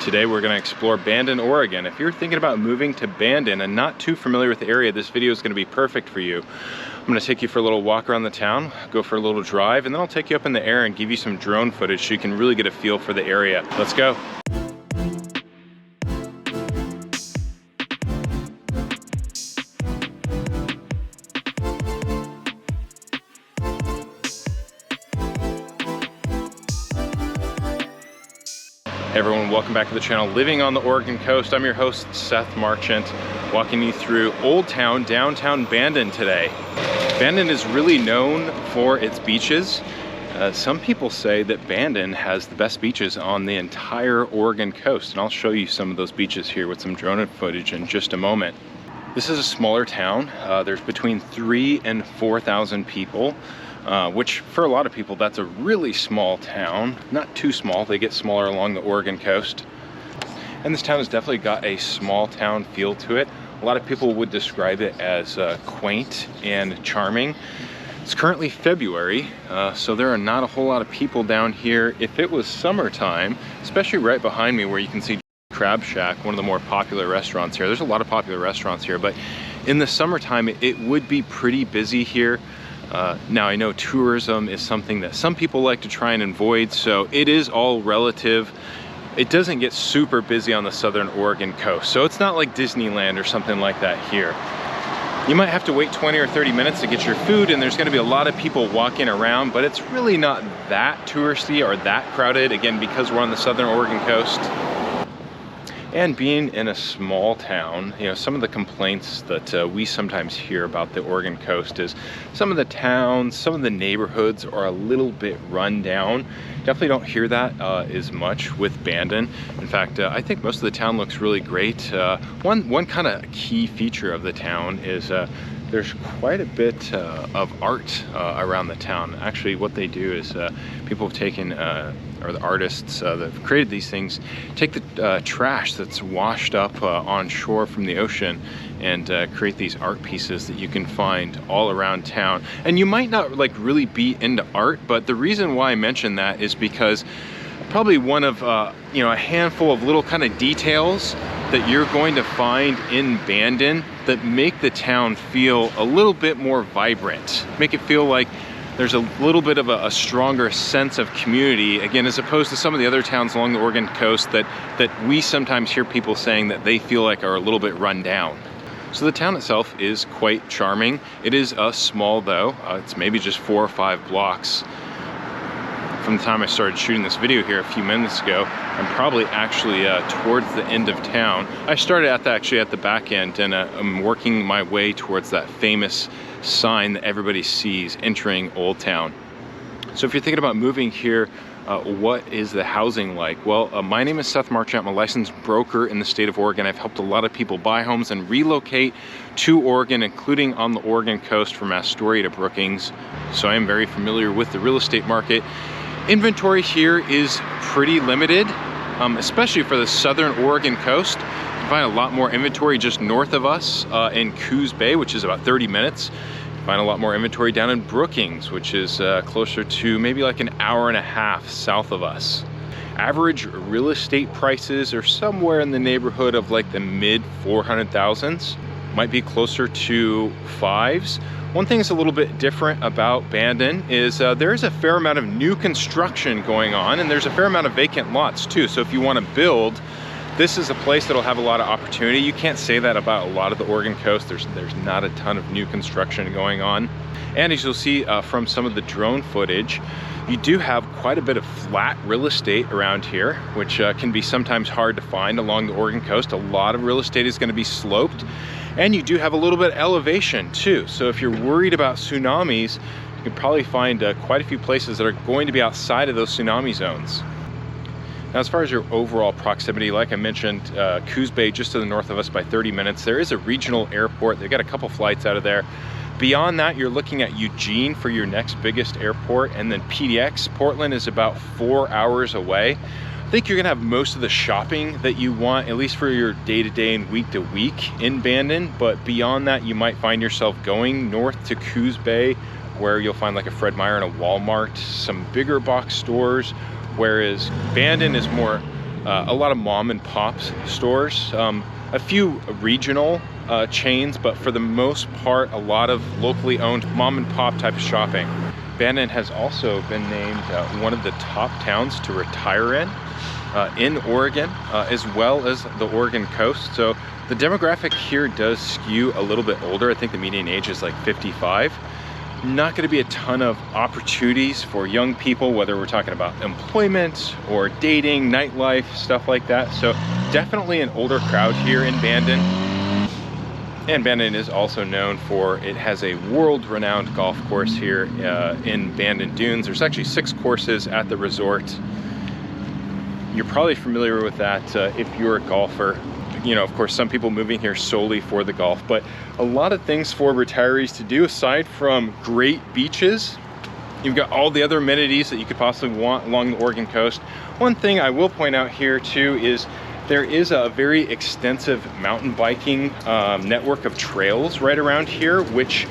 Today we're going to explore Bandon, Oregon. If you're thinking about moving to Bandon and not too familiar with the area, this video is going to be perfect for you. I'm going to take you for a little walk around the town, go for a little drive, and then I'll take you up in the air and give you some drone footage so you can really get a feel for the area. Let's go. Hey everyone, welcome back to the channel, Living on the Oregon Coast. I'm your host, Seth Marchant, walking you through Old Town, downtown Bandon today. Bandon is really known for its beaches. Some people say that Bandon has the best beaches on the entire Oregon coast, and I'll show you some of those beaches here with some drone footage in just a moment. This is a smaller town. There's between 3,000 and 4,000 people. Which for a lot of people, that's a really small town. Not too small, they get smaller along the Oregon coast. And this town has definitely got a small town feel to it. A lot of people would describe it as quaint and charming. It's currently February, so there are not a whole lot of people down here. If it was summertime, especially right behind me where you can see Crab Shack, one of the more popular restaurants here. There's a lot of popular restaurants here, but in the summertime, it would be pretty busy here. Now I know tourism is something that some people like to try and avoid, so it is all relative. It doesn't get super busy on the southern Oregon coast, so it's not like Disneyland or something like that here. You might have to wait 20 or 30 minutes to get your food, and there's going to be a lot of people walking around, but it's really not that touristy or that crowded, again, because we're on the southern Oregon coast. And being in a small town, you know, some of the complaints that we sometimes hear about the Oregon coast is some of the towns, some of the neighborhoods are a little bit run down. Definitely don't hear that as much with Bandon. In fact, I think most of the town looks really great. One kind of key feature of the town is there's quite a bit of art around the town. Actually, what they do is people have taken, or the artists that have created these things, take the trash that's washed up on shore from the ocean and create these art pieces that you can find all around town. And you might not like really be into art, but the reason why I mention that is because probably one of you know, a handful of little kind of details that you're going to find in Bandon that make the town feel a little bit more vibrant, make it feel like there's a little bit of a stronger sense of community, again, as opposed to some of the other towns along the Oregon coast that we sometimes hear people saying that they feel like are a little bit run down. So the town itself is quite charming. It is small though. It's maybe just 4 or 5 blocks from the time I started shooting this video here a few minutes ago. I'm probably actually towards the end of town. I started actually at the back end, and I'm working my way towards that famous sign that everybody sees entering Old Town. So if you're thinking about moving here, what is the housing like? Well, my name is Seth Marchant. I'm a licensed broker in the state of Oregon. I've helped a lot of people buy homes and relocate to Oregon, including on the Oregon coast from Astoria to Brookings. So I am very familiar with the real estate market. Inventory here is pretty limited, especially for the southern Oregon coast. You can find a lot more inventory just north of us in Coos Bay, which is about 30 minutes. You can find a lot more inventory down in Brookings, which is closer to maybe like an hour and a half south of us. Average real estate prices are somewhere in the neighborhood of like the mid 400,000s, might be closer to 5s. One thing that's a little bit different about Bandon is there is a fair amount of new construction going on, and there's a fair amount of vacant lots too. So if you want to build, this is a place that'll have a lot of opportunity. You can't say that about a lot of the Oregon coast. There's not a ton of new construction going on. And as you'll see from some of the drone footage, you do have quite a bit of flat real estate around here, which can be sometimes hard to find along the Oregon coast. A lot of real estate is going to be sloped. And you do have a little bit of elevation too. So if you're worried about tsunamis, you can probably find quite a few places that are going to be outside of those tsunami zones. Now, as far as your overall proximity, like I mentioned, Coos Bay just to the north of us by 30 minutes. There is a regional airport. They've got a couple flights out of there. Beyond that, you're looking at Eugene for your next biggest airport, and then PDX. Portland is about 4 hours away. I think you're gonna have most of the shopping that you want, at least for your day-to-day and week-to-week in Bandon, but beyond that, you might find yourself going north to Coos Bay, where you'll find like a Fred Meyer and a Walmart, some bigger box stores, whereas Bandon is more a lot of mom and pops stores, a few regional chains, but for the most part, a lot of locally owned mom and pop type of shopping. Bandon has also been named one of the top towns to retire in Oregon, as well as the Oregon coast. So the demographic here does skew a little bit older. I think the median age is like 55. Not going to be a ton of opportunities for young people, whether we're talking about employment or dating, nightlife, stuff like that. So definitely an older crowd here in Bandon. And Bandon is also known for, it has a world-renowned golf course here in Bandon Dunes. There's actually 6 courses at the resort. You're probably familiar with that if you're a golfer. You know, of course, some people moving here solely for the golf, but a lot of things for retirees to do aside from great beaches. You've got all the other amenities that you could possibly want along the Oregon coast. One thing I will point out here too is there is a very extensive mountain biking network of trails right around here, which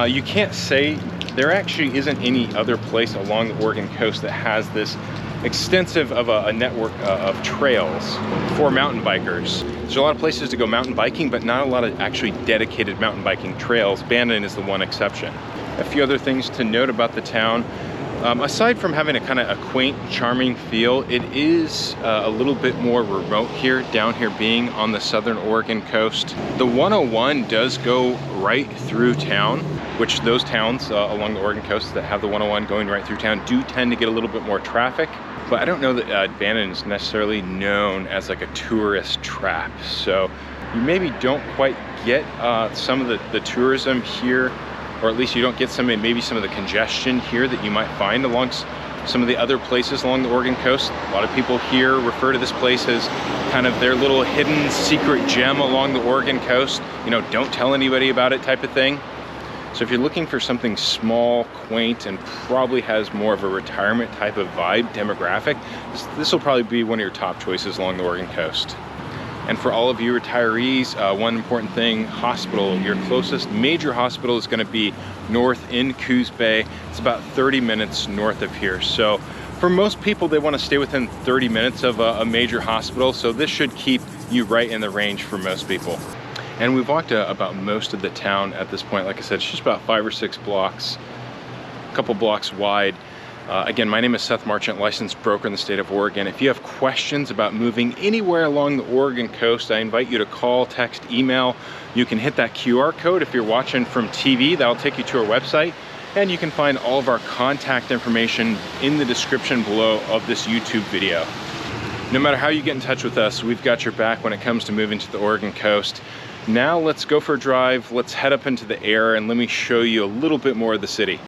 you can't say there actually isn't any other place along the Oregon coast that has this extensive of a network of trails for mountain bikers. There's a lot of places to go mountain biking, but not a lot of actually dedicated mountain biking trails. Bandon is the one exception. A few other things to note about the town. Aside from having a kind of a quaint, charming feel, it is a little bit more remote here, down here being on the southern Oregon coast. The 101 does go right through town, which those towns along the Oregon coast that have the 101 going right through town do tend to get a little bit more traffic. But I don't know that Bandon is necessarily known as like a tourist trap. So you maybe don't quite get some of the tourism here, or at least you don't get maybe some of the congestion here that you might find along some of the other places along the Oregon coast. A lot of people here refer to this place as kind of their little hidden secret gem along the Oregon coast. You know, don't tell anybody about it type of thing. So if you're looking for something small, quaint, and probably has more of a retirement type of vibe demographic, this will probably be one of your top choices along the Oregon coast. And for all of you retirees, one important thing, hospital. Your closest major hospital is going to be north in Coos Bay. It's about 30 minutes north of here. So for most people, they want to stay within 30 minutes of a major hospital. So this should keep you right in the range for most people. And we've walked about most of the town at this point. Like I said, it's just about 5 or 6 blocks, a couple blocks wide. Again, my name is Seth Marchant, licensed broker in the state of Oregon. If you have questions about moving anywhere along the Oregon coast, I invite you to call, text, email. You can hit that QR code if you're watching from TV. That'll take you to our website. And you can find all of our contact information in the description below of this YouTube video. No matter how you get in touch with us, we've got your back when it comes to moving to the Oregon coast. Now let's go for a drive. Let's head up into the air and let me show you a little bit more of the city.